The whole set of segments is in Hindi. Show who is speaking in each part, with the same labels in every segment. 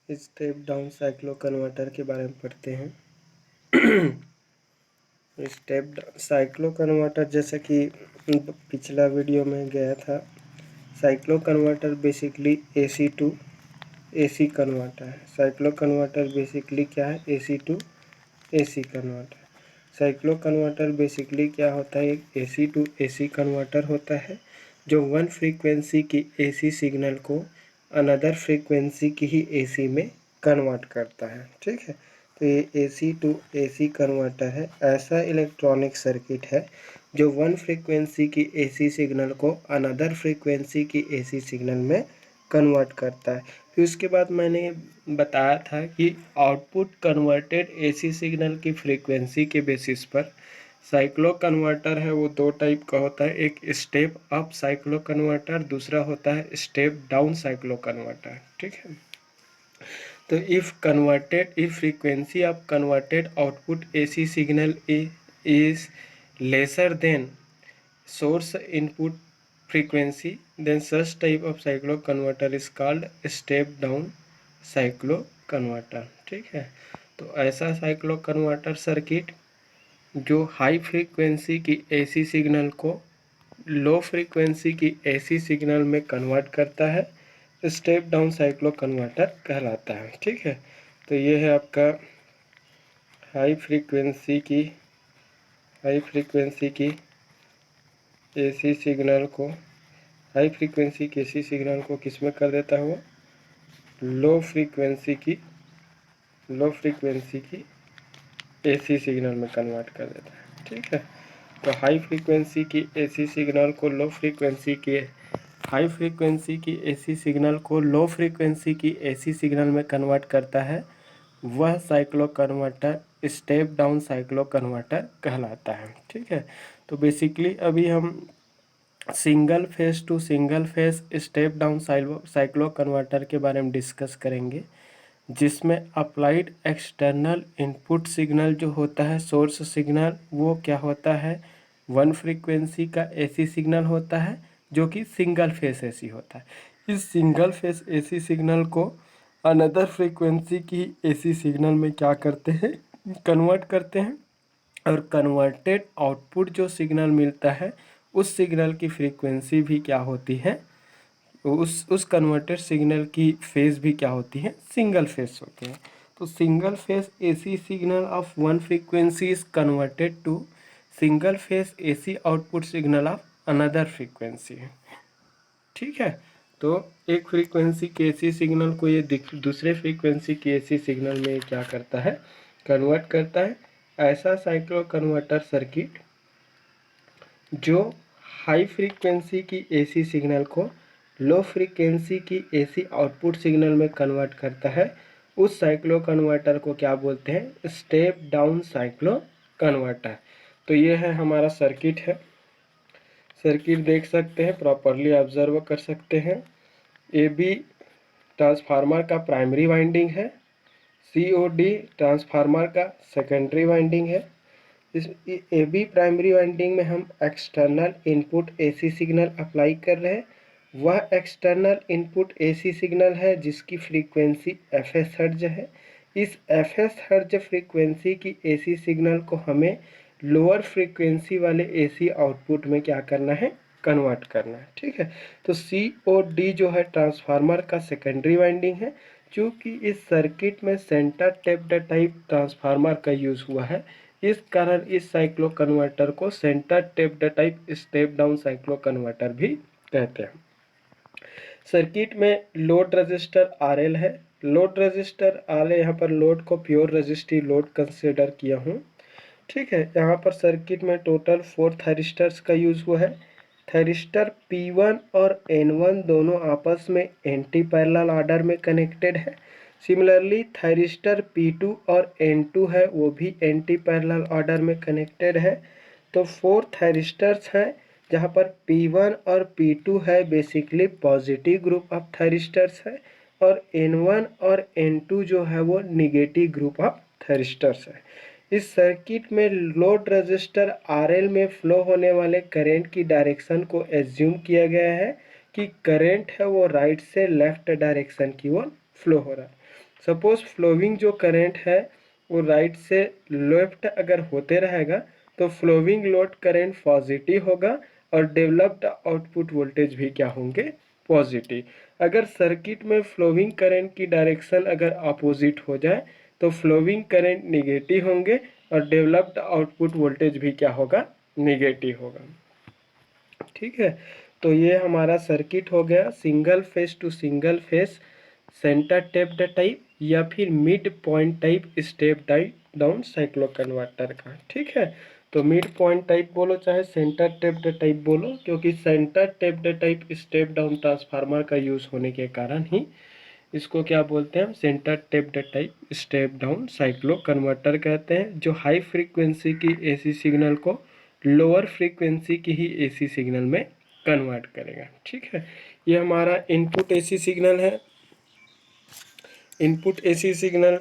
Speaker 1: स्टेप डाउन साइक्लो कन्वर्टर के बारे में पढ़ते हैं। स्टेप साइक्लो कन्वर्टर, जैसा कि पिछला वीडियो में गया था, cyclo converter basically AC to AC converter है। साइक्लो कन्वर्टर बेसिकली क्या है? AC to AC converter. Cyclo converter basically क्या होता है? एक एसी टू एसी कन्वर्टर होता है जो वन फ्रीक्वेंसी की एसी सिग्नल को अनदर फ्रीक्वेंसी की ही एसी में कन्वर्ट करता है। ठीक है, तो ये एसी टू एसी कन्वर्टर है। ऐसा इलेक्ट्रॉनिक सर्किट है जो वन फ्रीक्वेंसी की एसी सिग्नल को अनदर फ्रीक्वेंसी की एसी सिग्नल में कन्वर्ट करता है। फिर उसके बाद मैंने बताया था कि आउटपुट कन्वर्टेड एसी सिग्नल की फ्रीक्वेंसी के बेसिस पर साइक्लो कन्वर्टर है वो दो टाइप का होता है। एक स्टेप अप साइक्लो कन्वर्टर, दूसरा होता है स्टेप डाउन साइक्लो कन्वर्टर। ठीक है, तो if frequency of converted output AC signal is lesser than source input frequency, then such type of cyclo converter is called step down cyclo converter। ठीक है, तो ऐसा साइक्लो कन्वर्टर सर्किट जो हाई फ्रीक्वेंसी की एसी सिग्नल को लो फ्रीक्वेंसी की एसी सिग्नल में कन्वर्ट करता है, स्टेप डाउन साइक्लो कन्वर्टर कहलाता है। ठीक है, तो ये है आपका हाई फ्रीक्वेंसी की एसी सिग्नल को, हाई फ्रीक्वेंसी की एसी सिग्नल को किस में कर देता है? वो लो फ्रीक्वेंसी की एसी सिग्नल में कन्वर्ट कर देता है। ठीक है, तो हाई फ्रीक्वेंसी की एसी सिग्नल को लो फ्रीक्वेंसी की एसी सिग्नल में कन्वर्ट करता है, वह cyclo converter step down cyclo converter कहलाता है। ठीक है, तो बेसिकली अभी हम single phase to single phase step down cyclo converter के बारे में डिस्कस करेंगे, जिसमें अप्लाइड एक्सटर्नल इनपुट सिग्नल जो होता है, सोर्स सिग्नल, वो क्या होता है? वन फ्रीक्वेंसी का एसी सिग्नल होता है जो कि सिंगल फेस एसी होता है। इस सिंगल फेस एसी सिग्नल को अनदर फ्रीक्वेंसी की एसी सिग्नल में क्या करते हैं? कन्वर्ट करते हैं, और कन्वर्टेड आउटपुट जो सिग्नल मिलता है उस सिग्नल की फ्रीक्वेंसी भी क्या होती है? उस कन्वर्टेड सिग्नल की फेज भी क्या होती है? सिंगल फेज होती है। तो single phase AC signal of one frequency is converted to single phase AC output signal of another frequency. ठीक है, तो एक फ्रीक्वेंसी के एसी सिग्नल को ये दूसरे फ्रीक्वेंसी के एसी सिग्नल में क्या करता है? कन्वर्ट करता है। ऐसा साइक्लो कन्वर्टर सर्किट जो हाई फ्रीक्वेंसी की एसी सिग्नल को लो फ्रीक्वेंसी की एसी आउटपुट सिग्नल में कन्वर्ट करता है, उस साइक्लो कन्वर्टर को क्या बोलते हैं? Step down cyclo converter. तो ये है हमारा सर्किट है। सर्किट देख सकते हैं, प्रॉपरली ऑब्जर्व कर सकते हैं। ए बी ट्रांसफार्मर का प्राइमरी वाइंडिंग है, COD ट्रांसफार्मर का सेकेंडरी वाइंडिंग है। इस ए बी प्राइमरी वाइंडिंग में हम external input AC signal apply कर रहे हैं। वह एक्सटर्नल इनपुट एसी सिग्नल है जिसकी फ्रीक्वेंसी FS हर्ट्ज है। इस FS हर्ट्ज फ्रीक्वेंसी की एसी सिग्नल को हमें लोअर फ्रीक्वेंसी वाले एसी आउटपुट में क्या करना है? कन्वर्ट करना है। ठीक है, तो COD जो है ट्रांसफार्मर का सेकेंडरी वाइंडिंग है। चूँकि इस सर्किट में सेंटर टेप्ड टाइप ट्रांसफार्मर का यूज़ हुआ है, इस कारण इस साइक्लो कन्वर्टर को centre tapped type step down cyclo converter भी कहते हैं। सर्किट में लोड रजिस्टर RL है। लोड रजिस्टर RL, यहाँ पर लोड को प्योर रजिस्टिव लोड कंसिडर किया हूँ। ठीक है, यहाँ पर सर्किट में टोटल 4 थायरिस्टर्स का यूज़ हुआ है। थायरिस्टर P1 और N1 दोनों आपस में एंटी पैरेलल ऑर्डर में कनेक्टेड है। सिमिलरली थायरिस्टर P2 और N2 है, वो भी एंटी पैरेलल ऑर्डर में कनेक्टेड है। तो 4 थायरिस्टर्स हैं, जहाँ पर P1 और P2 है basically positive group of thyristors है, और N1 और N2 जो है वो निगेटिव ग्रुप ऑफ थायरिस्टर्स है। इस सर्किट में लोड रजिस्टर RL में फ्लो होने वाले करंट की डायरेक्शन को एज्यूम किया गया है कि करंट है वो राइट से लेफ्ट डायरेक्शन की ओर फ्लो हो रहा है। सपोज फ्लोइंग जो करंट है वो राइट से लेफ्ट अगर होते रहेगा तो फ्लोइंग लोड करंट पॉजिटिव होगा और डेवलप्ड आउटपुट वोल्टेज भी क्या होंगे, पॉजिटिव। अगर सर्किट में फ्लोइंग करंट की डायरेक्शन अगर अपोजिट हो जाए तो फ्लोइंग करंट निगेटिव होंगे और डेवलप्ड आउटपुट वोल्टेज भी क्या होगा, निगेटिव होगा। ठीक है, तो ये हमारा सर्किट हो गया single phase to single phase center tapped type या फिर mid point type step down cyclo converter का। ठीक है, तो मिड पॉइंट टाइप बोलो चाहे सेंटर टेप्ड टाइप बोलो, क्योंकि centre tapped type step down transformer का यूज़ होने के कारण ही इसको क्या बोलते हैं, centre tapped type step down cyclo converter कहते हैं, जो हाई फ्रीक्वेंसी की एसी सिग्नल को लोअर फ्रीक्वेंसी की ही एसी सिग्नल में कन्वर्ट करेगा। ठीक है, ये हमारा इनपुट एसी सिग्नल है। इनपुट एसी सिग्नल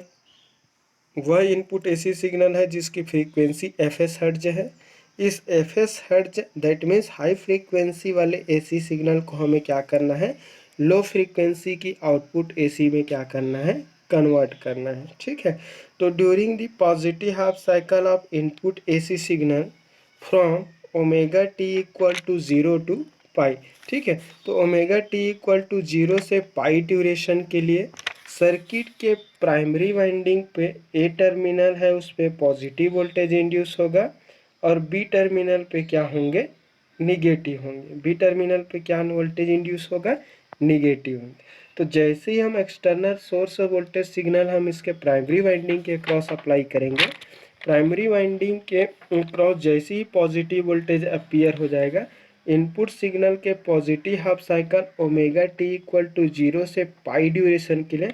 Speaker 1: वह इनपुट एसी सिग्नल है जिसकी फ्रीक्वेंसी एफएस हर्ट्ज है। इस FS hertz that means high frequency वाले एसी सिग्नल को हमें क्या करना है, लो फ्रीक्वेंसी की आउटपुट एसी में क्या करना है, कन्वर्ट करना है। ठीक है, तो during the positive half cycle of input AC signal from omega T equal to 0 to pi. ठीक है, तो ओमेगा टी इक्वल टू 0 से पाई ड्यूरेशन के लिए सर्किट के प्राइमरी वाइंडिंग पे ए टर्मिनल है उस पर पॉजिटिव वोल्टेज इंड्यूस होगा और बी टर्मिनल पे क्या होंगे, निगेटिव होंगे। बी टर्मिनल पे क्या वोल्टेज इंड्यूस होगा, निगेटिव होंगे। तो जैसे ही हम एक्सटर्नल सोर्स वोल्टेज सिग्नल हम इसके प्राइमरी वाइंडिंग के क्रॉस अप्लाई करेंगे, प्राइमरी वाइंडिंग के क्रॉस जैसे ही पॉजिटिव वोल्टेज अपीयर हो जाएगा, इनपुट सिग्नल के positive half cycle omega T equal to 0 से पाई ड्यूरेशन के लिए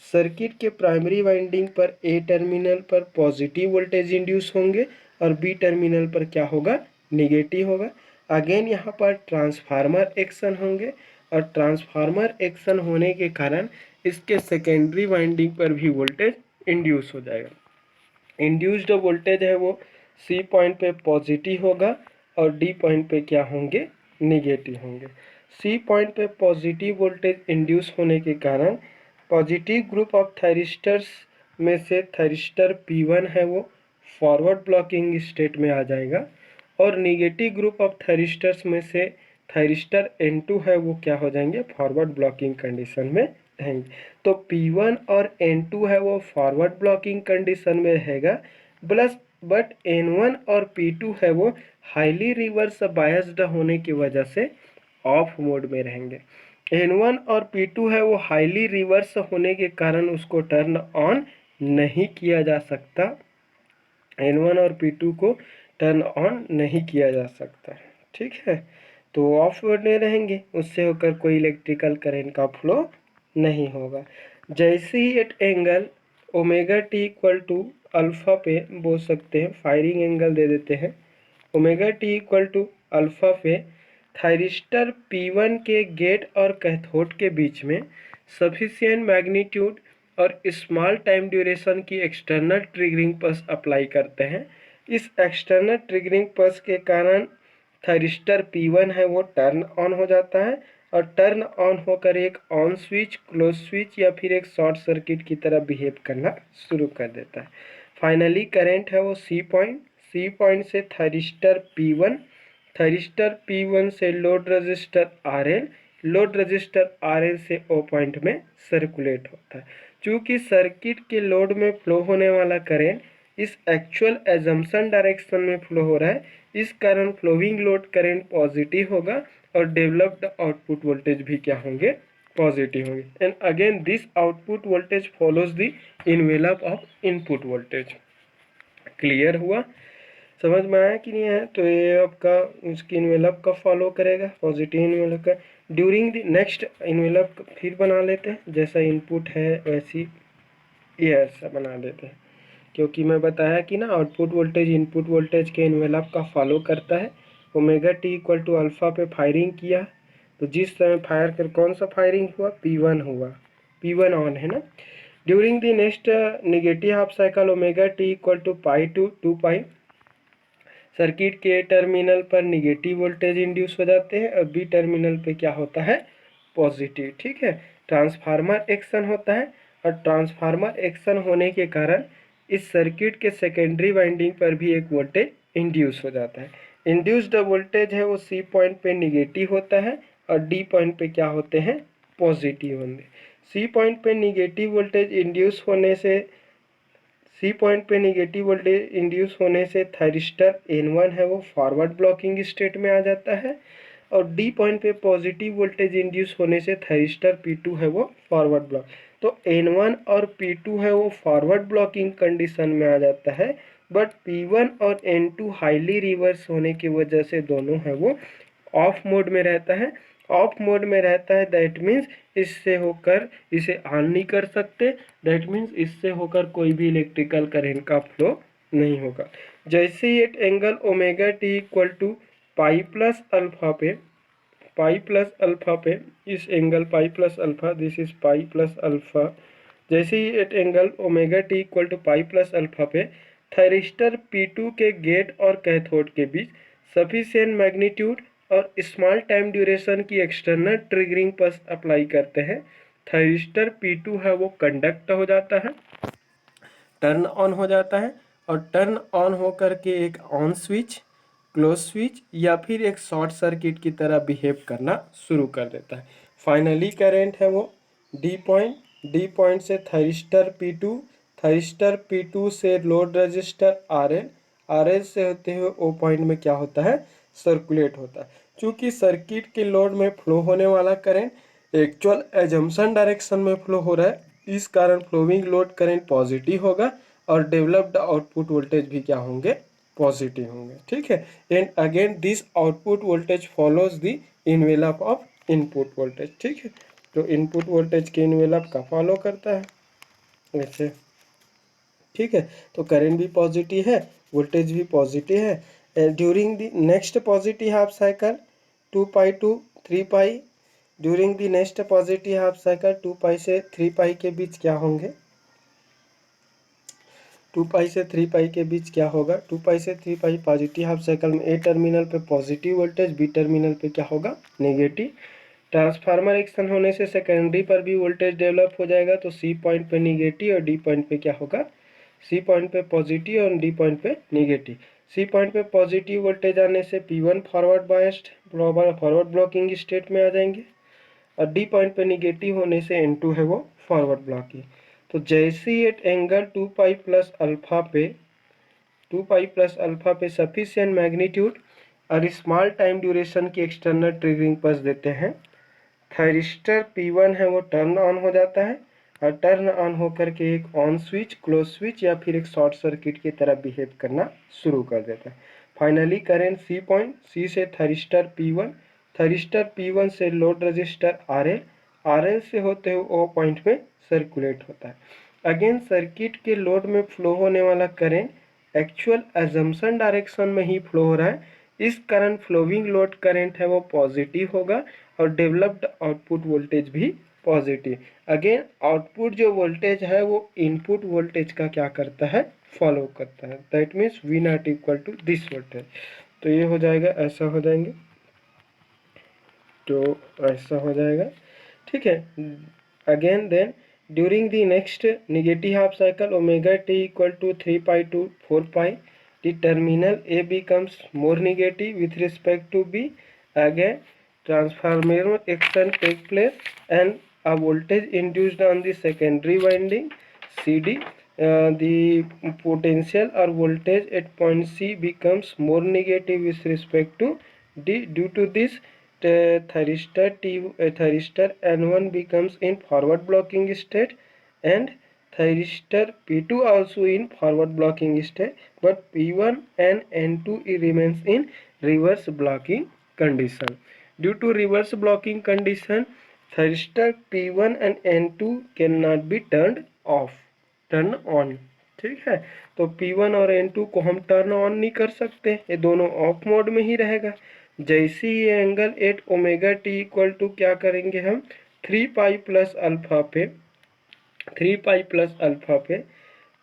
Speaker 1: सर्किट के प्राइमरी वाइंडिंग पर ए टर्मिनल पर पॉजिटिव वोल्टेज इंड्यूस होंगे और बी टर्मिनल पर क्या होगा, निगेटिव होगा। अगेन यहाँ पर ट्रांसफार्मर एक्शन होंगे और ट्रांसफार्मर एक्शन होने के कारण इसके सेकेंडरी वाइंडिंग पर भी वोल्टेज इंड्यूस हो जाएगा। इंड्यूस्ड वोल्टेज है वो सी पॉइंट पे पॉजिटिव होगा और डी पॉइंट पे क्या होंगे, निगेटिव होंगे। सी पॉइंट पे पॉजिटिव वोल्टेज इंड्यूस होने के कारण पॉजिटिव ग्रुप ऑफ थायरिस्टर्स में से थायरिस्टर P1 है वो फॉरवर्ड ब्लॉकिंग स्टेट में आ जाएगा और निगेटिव ग्रुप ऑफ थायरिस्टर्स में से थायरिस्टर N2 है वो क्या हो जाएंगे, फॉरवर्ड ब्लॉकिंग कंडीशन में रहेंगे। तो P1 और N2 है वो फॉरवर्ड ब्लॉकिंग कंडीशन में रहेगा प्लस, बट N1 और P2 है वो हाईली रिवर्स बायस्ड होने की वजह से ऑफ मोड में रहेंगे। N1 और P2 है वो हाईली रिवर्स होने के कारण उसको टर्न ऑन नहीं किया जा सकता। N1 और P2 को टर्न ऑन नहीं किया जा सकता। ठीक है, तो ऑफ बने रहेंगे, उससे होकर कोई इलेक्ट्रिकल करंट का फ्लो नहीं होगा। जैसे ही at angle omega T equal to alpha पे बोल सकते हैं, फायरिंग एंगल दे देते हैं, omega T equal to alpha पे थायरिस्टर P1 के गेट और कैथोड के बीच में सफिशिएंट मैग्नीट्यूड और स्मॉल टाइम ड्यूरेशन की एक्सटर्नल ट्रिगरिंग पल्स अप्लाई करते हैं। इस एक्सटर्नल ट्रिगरिंग पल्स के कारण थायरिस्टर P1 है वो टर्न ऑन हो जाता है और टर्न ऑन होकर एक ऑन स्विच, क्लोज स्विच या फिर एक शॉर्ट सर्किट की तरह बिहेव करना शुरू कर देता है। फाइनली करंट है वो सी पॉइंट से थायरिस्टर P1 से लोड रजिस्टर RL से ओ पॉइंट में सर्कुलेट होता है। चूँकि सर्किट के लोड में फ्लो होने वाला करंट इस एक्चुअल एजम्पशन डायरेक्शन में फ्लो हो रहा है, इस कारण फ्लोइंग लोड करंट पॉजिटिव होगा और डेवलप्ड आउटपुट वोल्टेज भी क्या होंगे, पॉजिटिव होंगे। And again this output voltage follows the envelope of input voltage. Clear हुआ, समझ में आया कि नहीं आया? तो ये आपका उसकी इनवेलप का फॉलो करेगा, पॉजिटिव इनवेलप का। ड्यूरिंग द नेक्स्ट इनवेलप फिर बना लेते हैं, जैसा इनपुट है वैसी ये ऐसा बना देते हैं, क्योंकि मैं बताया कि ना आउटपुट वोल्टेज इनपुट वोल्टेज के इनवेलप का फॉलो करता है। Omega T equal to alpha पे फायरिंग किया, तो जिस समय फायर कर कौन सा फायरिंग हुआ, P1 हुआ, P1 ऑन है ना। During the next negative half cycle omega T equal to pi to 2 pi circuit के ए टर्मिनल पर निगेटिव वोल्टेज इंड्यूस हो जाते हैं और बी टर्मिनल पे क्या होता है, पॉजिटिव। ठीक है, ट्रांसफार्मर एक्शन होता है और ट्रांसफार्मर एक्शन होने के कारण इस सर्किट के सेकेंडरी वाइंडिंग पर भी एक वोल्टेज इंड्यूस हो जाता है। इंड्यूस्ड वोल्टेज है वो सी पॉइंट पे निगेटिव होता है और डी पॉइंट पे क्या होते हैं, पॉजिटिव होंगे। सी पॉइंट पे निगेटिव वोल्टेज इंड्यूस होने से सी पॉइंट पे निगेटिव वोल्टेज इंड्यूस होने से थायरिस्टर N1 है वो फॉरवर्ड ब्लॉकिंग स्टेट में आ जाता है और डी पॉइंट पे पॉजिटिव वोल्टेज इंड्यूस होने से थायरिस्टर P2 है वो फॉरवर्ड ब्लॉक। तो N1 और P2 है वो फॉरवर्ड ब्लॉकिंग कंडीशन में आ जाता है, बट P1 और N2 हाईली रिवर्स होने की वजह से दोनों है वो ऑफ मोड में रहता है। ऑफ मोड में रहता है दैट मीन्स इससे होकर इसे ऑन नहीं कर सकते, दैट मीन्स इससे होकर कोई भी इलेक्ट्रिकल करंट का फ्लो नहीं होगा। जैसे ही at angle omega T equal to pi plus alpha पे, पाई प्लस अल्फा पे, इस angle pi plus alpha, this is pi plus alpha, जैसे ही at angle omega T equal to pi plus alpha पे थायरिस्टर P2 के गेट और कैथोड के बीच सफिशिएंट मैग्नीट्यूड और स्मॉल टाइम ड्यूरेशन की एक्सटर्नल ट्रिगरिंग पल्स अप्लाई करते हैं। थायरिस्टर P2 है वो कंडक्ट हो जाता है, टर्न ऑन हो जाता है और टर्न ऑन होकर के एक ऑन स्विच, क्लोज स्विच या फिर एक शॉर्ट सर्किट की तरह बिहेव करना शुरू कर देता है। फाइनली करंट है वो डी पॉइंट से थायरिस्टर P2, थायरिस्टर P2 से लोड रजिस्टर RL से होते हुए ओ पॉइंट में क्या होता है, सर्कुलेट होता है। चूँकि सर्किट के लोड में फ्लो होने वाला करंट एक्चुअल एजम्पशन डायरेक्शन में फ्लो हो रहा है, इस कारण फ्लोइंग लोड करंट पॉजिटिव होगा और डेवलप्ड आउटपुट वोल्टेज भी क्या होंगे, पॉजिटिव होंगे। ठीक है, and again this output voltage follows the envelope of input voltage. ठीक है, तो इनपुट वोल्टेज के इनवेलप का फॉलो करता है ऐसे। ठीक है, तो करंट भी पॉजिटिव है, वोल्टेज भी पॉजिटिव है। During the next positive half cycle 2 pi to 3 pi, during the next positive half cycle 2 pi से 3 पाई के बीच क्या होंगे, 2 पाई से 3 पाई के बीच क्या होगा, 2 पाई से 3 पाई पॉजिटिव हाफ साइकिल में ए टर्मिनल पे पॉजिटिव वोल्टेज, बी टर्मिनल पे क्या होगा, नेगेटिव। ट्रांसफार्मर एक्शन होने से सेकेंडरी पर भी वोल्टेज डेवलप हो जाएगा, तो सी पॉइंट पे निगेटिव और डी पॉइंट पे क्या होगा, सी पॉइंट पे पॉजिटिव और डी पॉइंट पे निगेटिव। सी पॉइंट पे पॉजिटिव वोल्टेज आने से P1 forward biased forward blocking state में आ जाएंगे और डी पॉइंट पे निगेटिव होने से N2 है वो फॉरवर्ड ब्लॉकिंग। तो जैसे ही at angle 2 pi plus alpha पे, 2 पाई प्लस अल्फा पे सफिशिएंट मैग्नीट्यूड और स्मॉल टाइम ड्यूरेशन की एक्सटर्नल ट्रिगरिंग पल्स देते हैं, थायरिस्टर P1 है वो टर्न ऑन हो जाता है और टर्न ऑन होकर के एक ऑन स्विच, क्लोज स्विच या फिर एक शॉर्ट सर्किट की तरह बिहेव करना शुरू कर देता है। फाइनली करंट सी पॉइंट, सी से थायरिस्टर P1, थायरिस्टर P1 से लोड रजिस्टर RL से होते हुए ओ पॉइंट में सर्कुलेट होता है। अगेन सर्किट के लोड में फ्लो होने वाला करंट एक्चुअल एजम्पशन डायरेक्शन में ही फ्लो हो रहा है, इस कारण फ्लोइंग लोड करंट है वो पॉजिटिव होगा और डेवलप्ड आउटपुट वोल्टेज भी पॉजिटिव। अगेन आउटपुट जो वोल्टेज है वो इनपुट वोल्टेज का क्या करता है, फॉलो करता है, that means V naught equal to this voltage. तो ये हो जाएगा, ऐसा हो जाएंगे, तो ऐसा हो जाएगा। ठीक है, again then during the next negative half cycle omega T equal to 3 pi to 4 pi, the terminal A becomes more negative with respect to B. Again transformer action take place and a voltage induced on the secondary winding CD. The potential or voltage at point C becomes more negative with respect to D. Due to this, thyristor N1 becomes in forward blocking state and thyristor P2 also in forward blocking state, but P1 and N2 remains in reverse blocking condition. Due to reverse blocking condition, thyristor P1 and N2 cannot be turned off, turn on. ठीक है, तो P1 और N2 को हम टर्न ऑन नहीं कर सकते, ये दोनों ऑफ मोड में ही रहेगा। जैसे ही ये angle at omega T equal to क्या करेंगे हम, 3 पाई प्लस अल्फा पे, 3 पाई प्लस अल्फा पे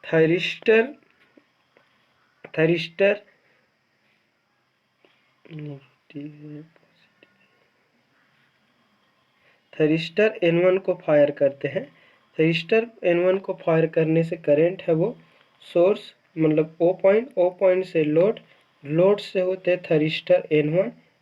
Speaker 1: थायरिस्टर नेगेटिव है। थरिस्टर N1 को फायर करते हैं। थरिस्टर N1 को फायर करने से करंट है वो सोर्स मतलब O पॉइंट से लोड से होते हैं थरिस्टर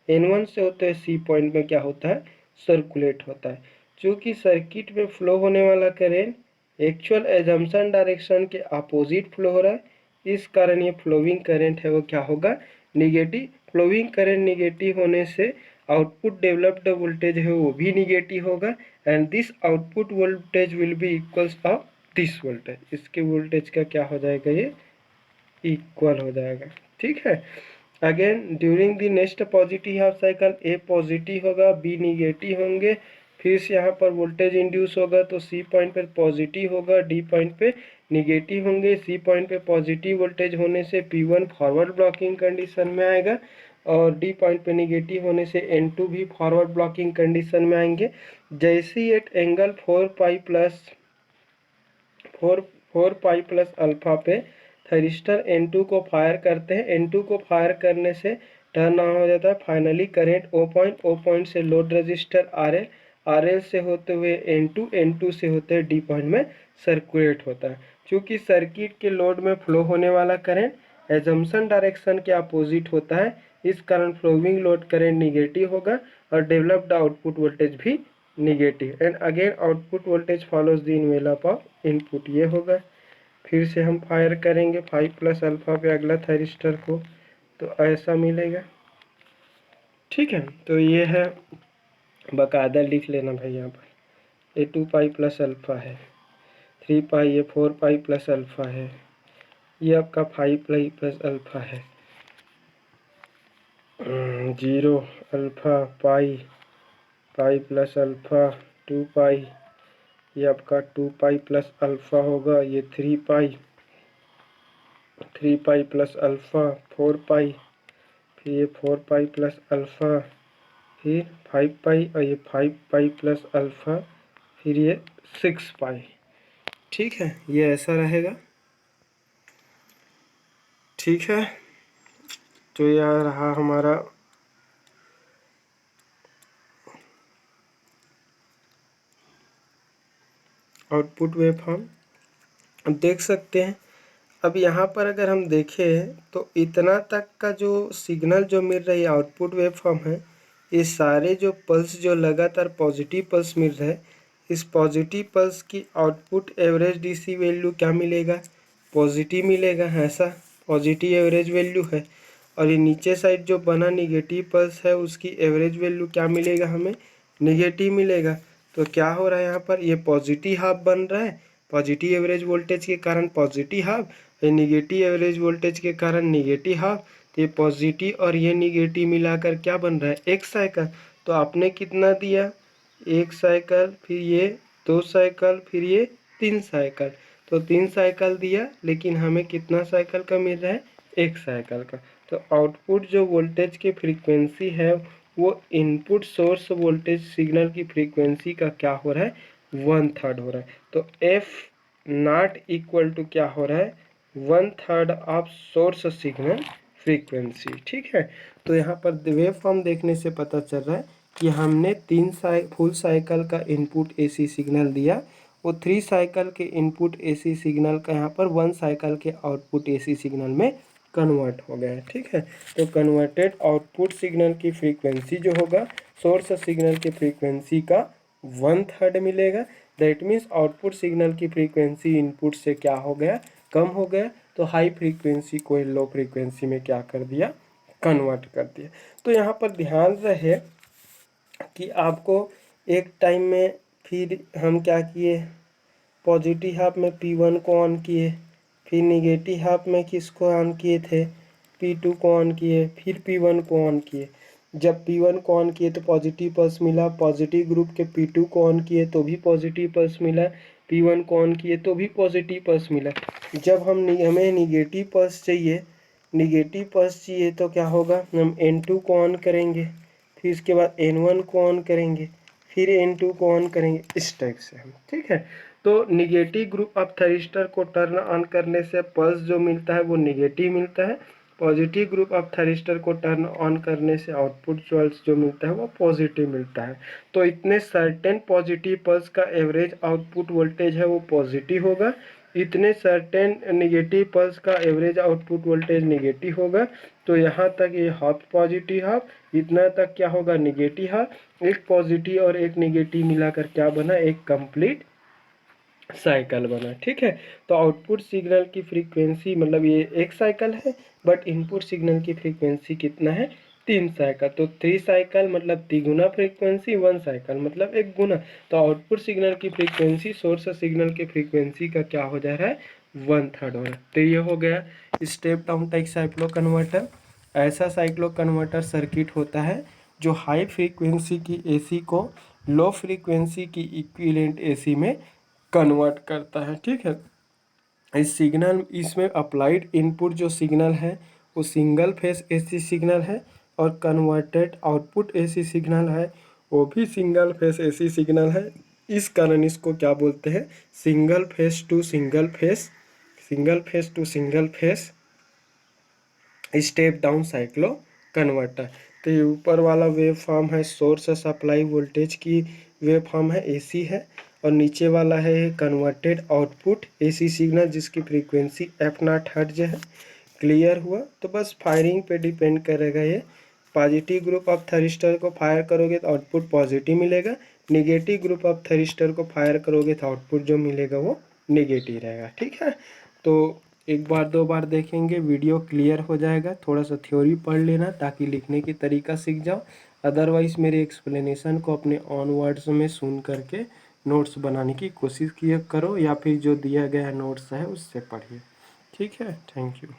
Speaker 1: N1 से होते हैं C पॉइंट में क्या होता है, सर्कुलेट होता है। चूँकि सर्किट में फ्लो होने वाला करंट एक्चुअल एजम्पशन डायरेक्शन के अपोजिट फ्लो हो रहा है, इस कारण ये फ्लोइंग करंट है वो क्या होगा, निगेटिव। फ्लोइंग करंट निगेटिव होने से आउटपुट डेवलप्ड वोल्टेज है वो भी निगेटिव होगा and this output voltage will be equals of this voltage. इसके वोल्टेज का क्या हो जाएगा, ये इक्वल हो जाएगा। ठीक है। Again during the next positive half cycle A positive होगा, बी निगेटिव होंगे, फिर से यहाँ पर वोल्टेज इंड्यूस होगा तो सी पॉइंट पर पॉजिटिव होगा, डी पॉइंट पे निगेटिव होंगे। सी पॉइंट पे पॉजिटिव वोल्टेज होने से P1 फॉरवर्ड ब्लॉकिंग कंडीशन में आएगा और डी पॉइंट पे निगेटिव होने से N2 भी फॉरवर्ड ब्लॉकिंग कंडीशन में आएंगे। जैसे ही at angle 4 pi plus alpha पे थरिस्टर N2 को फायर करते हैं। N2 को फायर करने से टर्न ऑन हो जाता है। फाइनली करेंट O पॉइंट से लोड रजिस्टर RL से होते हुए N2 से होते हुए D पॉइंट में सर्कुलेट होता है। क्योंकि सर्किट के लोड में फ्लो होने वाला करंट एजम्पशन डायरेक्शन के अपोजिट होता है, इस कारण फ्लोइंग लोड करंट निगेटिव होगा और डेवलप्ड आउटपुट वोल्टेज भी negative and again output voltage follows the envelope of input. ये होगा। फिर से हम फायर करेंगे 5 प्लस अल्फा पे अगला थरिस्टर को, तो ऐसा मिलेगा। ठीक है, तो ये है, बाकायदा लिख लेना भाई यहाँ पर। ये 2 पाई प्लस अल्फा है, 3 पाई, ये 4 पाई प्लस अल्फा है, ये आपका 5 पाई प्लस अल्फा है, 0 अल्फा पाई प्लस अल्फा 2 पाई, ये आपका 2 पाई प्लस अल्फा होगा, ये 3 पाई प्लस अल्फा 4 पाई, फिर ये 4 पाई प्लस अल्फा, फिर 5 पाई और ये 5 पाई प्लस अल्फा, फिर ये 6 पाई। ठीक है, ये ऐसा रहेगा। ठीक है, तो यह रहा हमारा आउटपुट वेवफॉर्म। अब देख सकते हैं, अब यहाँ पर अगर हम देखें तो इतना तक का जो सिग्नल जो मिल रही है आउटपुट वेवफॉर्म है, ये सारे जो पल्स जो लगातार पॉजिटिव पल्स मिल रहे हैं, इस पॉजिटिव पल्स की आउटपुट एवरेज डीसी वैल्यू क्या मिलेगा, पॉजिटिव मिलेगा। ऐसा पॉजिटिव एवरेज वैल्यू है। और ये नीचे साइड जो बना निगेटिव पल्स है उसकी एवरेज वैल्यू क्या मिलेगा, हमें निगेटिव मिलेगा। तो क्या हो रहा है यहाँ पर, ये पॉजिटिव हाफ बन रहा है, पॉजिटिव एवरेज वोल्टेज के कारण पॉजिटिव हाफ, ये निगेटिव एवरेज वोल्टेज के कारण निगेटिव हाफ। तो ये पॉजिटिव और ये निगेटिव मिलाकर क्या बन रहा है, एक साइकिल। तो आपने कितना दिया, एक साइकिल, फिर ये 2 साइकिल, फिर ये 3 साइकिल, तो 3 साइकिल दिया, लेकिन हमें कितना साइकिल का मिल रहा है, एक साइकिल का। तो आउटपुट जो वोल्टेज की फ्रीक्वेंसी है वो इनपुट सोर्स वोल्टेज सिग्नल की फ्रीक्वेंसी का क्या हो रहा है, 1/3 हो रहा है। तो एफ नॉट इक्वल टू क्या हो रहा है, 1/3 ऑफ सोर्स सिग्नल फ्रीक्वेंसी। ठीक है, तो यहाँ पर वेव फॉर्म देखने से पता चल रहा है कि हमने 3 फुल साइकिल का इनपुट एसी सिग्नल दिया, वो 3 साइकिल के इनपुट एसी सिग्नल का यहाँ पर 1 साइकिल के आउटपुट एसी सिग्नल में कन्वर्ट हो गया है। ठीक है, तो कन्वर्टेड आउटपुट सिग्नल की फ्रीक्वेंसी जो होगा सोर्स सिग्नल की फ्रीक्वेंसी का 1/3 मिलेगा। दैट मीन्स आउटपुट सिग्नल की फ्रीक्वेंसी इनपुट से क्या हो गया, कम हो गया। तो हाई फ्रीक्वेंसी को लो फ्रीक्वेंसी में क्या कर दिया, कन्वर्ट कर दिया। तो यहाँ पर ध्यान रहे कि आपको एक टाइम में फिर हम क्या किए, पॉजिटिव हाफ में P1 को ऑन किए, फिर निगेटिव हाफ में किसको ऑन किए थे, P2 को ऑन किए, फिर P1 को ऑन किए। जब P1 को ऑन किए तो पॉजिटिव पल्स मिला, पॉजिटिव ग्रुप के P2 को ऑन किए तो भी पॉजिटिव पल्स मिला, P1 को ऑन किए तो भी पॉजिटिव पल्स मिला। जब हमें निगेटिव पल्स चाहिए तो क्या होगा, हम N2 को ऑन करेंगे, फिर इसके बाद N1 को ऑन करेंगे, फिर N2 को ऑन करेंगे, इस टाइप से हम। ठीक है, तो निगेटिव ग्रुप ऑफ थरिस्टर को टर्न ऑन करने से पल्स जो मिलता है वो निगेटिव मिलता है, पॉजिटिव ग्रुप ऑफ थैरिस्टर को टर्न ऑन करने से आउटपुट जो मिलता है वो पॉजिटिव मिलता है। तो इतने सर्टेन पॉजिटिव पल्स का एवरेज आउटपुट वोल्टेज है वो पॉजिटिव होगा, इतने सर्टेन नेगेटिव पल्स का एवरेज आउटपुट वोल्टेज नेगेटिव होगा। तो यहाँ तक ये हाफ पॉजिटिव हाफ, इतना तक क्या होगा नेगेटिव हाफ। एक पॉजिटिव और एक नेगेटिव मिलाकर क्या बना, एक कंप्लीट साइकिल बना। ठीक है, तो आउटपुट सिग्नल की फ्रीक्वेंसी मतलब ये एक साइकिल है, बट इनपुट सिग्नल की फ्रीक्वेंसी कितना है, 3 साइकिल। तो 3 साइकिल मतलब तिगुना फ्रीक्वेंसी, 1 साइकिल मतलब एक गुना। तो आउटपुट सिग्नल की फ्रीक्वेंसी सोर्स सिग्नल की फ्रीक्वेंसी का क्या हो जा रहा है, 1/3 हो रहा है। तो ये हो गया step down type cyclo converter. ऐसा साइक्लो कन्वर्टर सर्किट होता है जो हाई फ्रीक्वेंसी की एसी को लो फ्रीक्वेंसी की इक्विवेलेंट एसी में कन्वर्ट करता है। ठीक है, इस सिग्नल इसमें अप्लाइड इनपुट जो सिग्नल है वो सिंगल फेस एसी सिग्नल है, और कन्वर्टेड आउटपुट एसी सिग्नल है वो भी सिंगल फेस एसी सिग्नल है। इस कारण इसको क्या बोलते हैं, single phase to single phase, single phase to single phase step down cyclo converter. तो ये ऊपर वाला वेव फॉर्म है सोर्स सप्लाई वोल्टेज की वेव फॉर्म है, एसी है, और नीचे वाला है कन्वर्टेड आउटपुट एसी सिग्नल जिसकी फ्रीक्वेंसी f0 हर्ट्ज है। क्लियर हुआ? तो बस फायरिंग पे डिपेंड करेगा ये। पॉजिटिव ग्रुप ऑफ थरिस्टर को फायर करोगे तो आउटपुट पॉजिटिव मिलेगा, निगेटिव ग्रुप ऑफ थरिस्टर को फायर करोगे तो आउटपुट जो मिलेगा वो निगेटिव रहेगा। ठीक है, तो एक बार 2 बार देखेंगे वीडियो क्लियर हो जाएगा। थोड़ा सा थ्योरी पढ़ लेना ताकि लिखने की तरीका सीख जाओ। अदरवाइज़ मेरे एक्सप्लेनेशन को अपने ऑन वर्ड्स में सुन करके नोट्स बनाने की कोशिश किया करो, या फिर जो दिया गया नोट्स है उससे पढ़िए। ठीक है, थैंक यू।